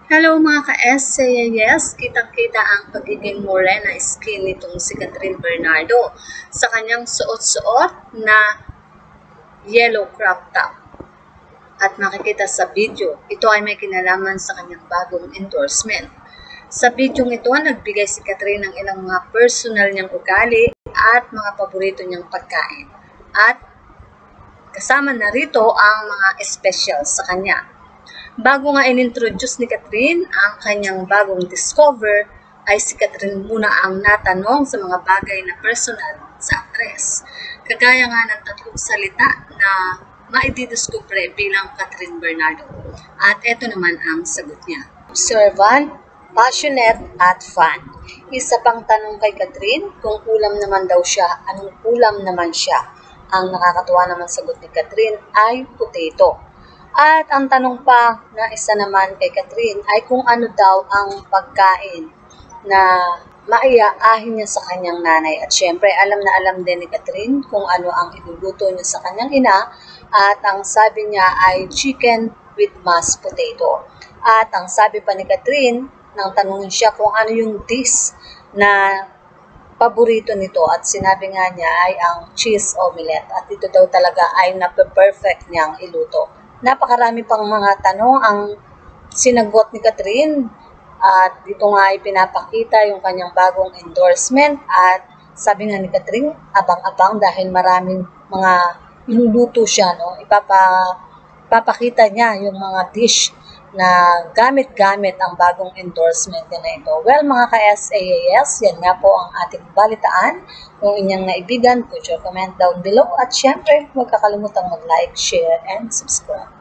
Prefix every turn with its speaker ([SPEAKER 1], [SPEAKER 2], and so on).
[SPEAKER 1] Hello mga ka-SCAS, kitang-kita ang pagiging morena skin nitong si Catherine Bernardo sa kanyang suot-suot na yellow crop top. At makikita sa video, ito ay may kinalaman sa kanyang bagong endorsement. Sa video ito, nagbigay si Catherine ng ilang mga personal niyang ugali at mga paborito niyang pagkain. At kasama na rito ang mga special sa kanya. Bago nga in-introduce ni Catherine ang kanyang bagong discover, ay si Catherine muna ang natanong sa mga bagay na personal sa actress. Kagaya nga ng tatlong salita na maididiscover bilang Catherine Bernardo. At ito naman ang sagot niya. Observant, passionate, at fun. Isa pang tanong kay Catherine, kung ulam naman daw siya, anong ulam naman siya? Ang nakakatuwa naman sagot ni Catherine ay potato. At ang tanong pa na isa naman kay Catherine ay kung ano daw ang pagkain na maiaahin niya sa kanyang nanay. At syempre, alam na alam din ni Catherine kung ano ang iluluto niya sa kanyang ina. At ang sabi niya ay chicken with mashed potato. At ang sabi pa ni Catherine, nang tanungin siya kung ano yung dish na paborito nito at sinabi nga niya ay ang cheese omelette. At ito daw talaga ay nape-perfect niyang iluto. Napakarami pang mga tanong ang sinagot ni Catherine at dito nga ay pinapakita yung kanyang bagong endorsement at sabi nga ni Catherine, abang-abang dahil maraming mga iluluto siya, no? Ipapakita niya yung mga dish na gamit-gamit ang bagong endorsement na ito. Well, mga ka-SAAS, yan nga po ang ating balitaan. Kung inyong naibigan, put your comment down below. At syempre, huwag kakalimutang mag-like, share, and subscribe.